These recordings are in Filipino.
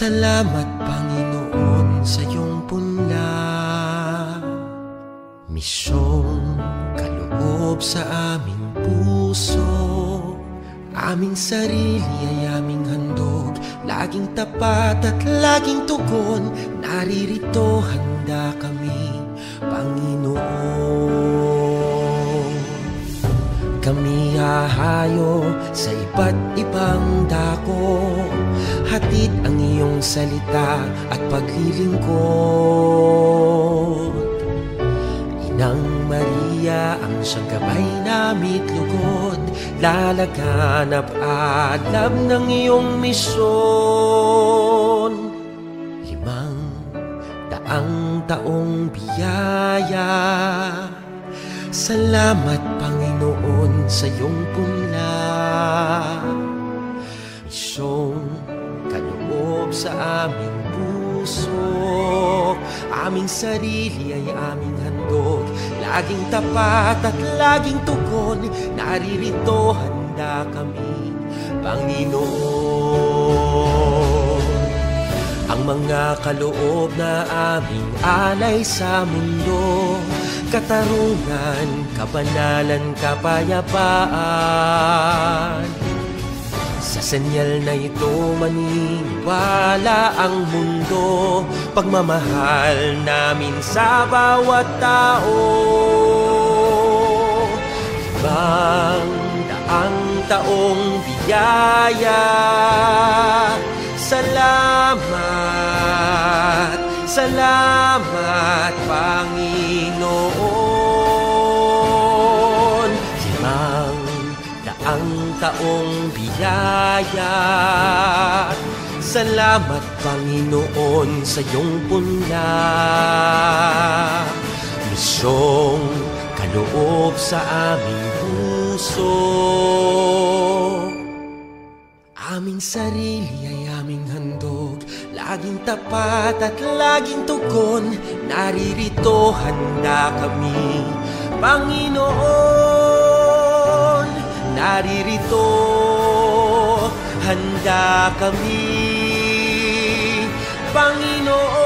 Salamat Panginoon sa iyong punla, misyong kaloob sa aming puso. Aming sarili ay aming handog, laging tapat at laging tugon. Naririto handa kami, Panginoon. Kami hahayo sa iba't ibang dako, hatid ang iyong salita at paglilingkod. Inang Maria ang siyang gabay namit lugod, lalaganap alab ng iyong misyon. 500 taong biyaya, salamat Panginoon sa iyong punla, misyong kaloob sa aming puso. Aming sarili ay aming handog, laging tapat at laging tugon. Naririto handa kami, Panginoon. Ang mga kaloob na aming alay sa mundo, katarungan, kabanalan, kapayapaan. Sa senyal na ito maniniwala ang mundo, pagmamahal namin sa bawat tao. 500 taong biyaya, salamat, salamat Panginoon. 500 taong biyaya, salamat Panginoon sa iyong punla, misyong kaloob sa aming puso. Aming sarili ay aming handog, laging tapat at laging tugon. Naririto handa kami, Panginoon. Naririto handa kami, Panginoon.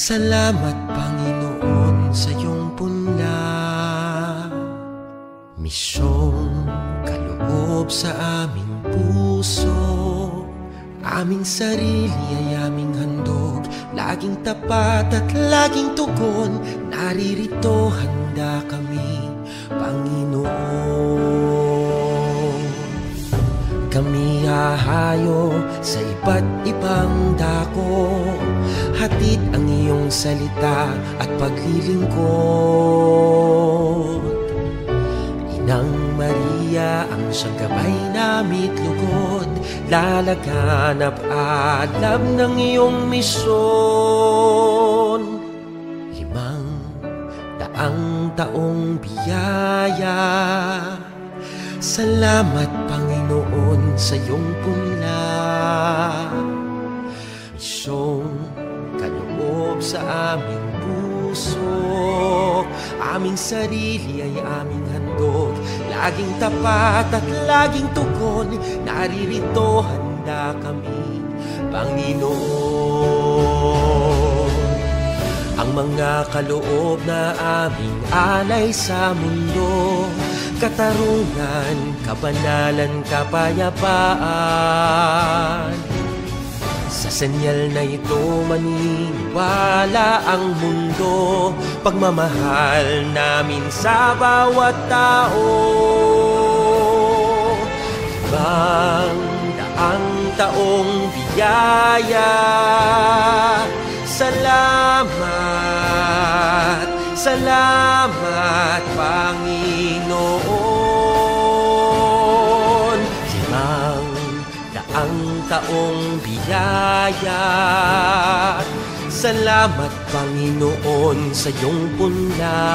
Salamat Panginoon sa iyong punla, misyong kaloob sa aming puso. Aming sarili ay aming handog, laging tapat at laging tugon. Naririto handa kami, Panginoon. Kami hahayo sa iba't ibang dako, hatid ang iyong salita at paglilingkod. Inang Maria ang siyang gabay namit lugod, lalaganap alab ng iyong misyon. 500 taong biyaya, salamat Panginoon sa iyong punla, misyong kaloob sa aming puso. Aming sarili ay aming handog, laging tapat at laging tugon. Naririto handa kami, Panginoon. Ang mga kaloob na aming alay sa mundo, katarungan, kabanalan, kapayapaan. Sa senyal na ito maniniwala ang mundo, pagmamahal namin sa bawat tao. 500 taong biyaya, salamat, salamat Panginoon. iyong biyaya. Salamat, Panginoon, sa iyong punla.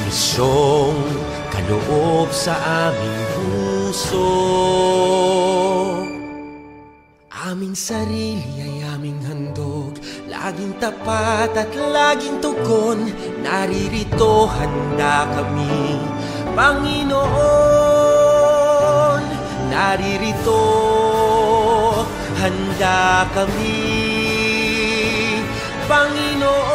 Misyong kaloob sa aming puso. Aming sarili ay aming handog, laging tapat at laging tugon. Naririto, handa kami, Panginoon. Naririto, handa kami, Panginoon.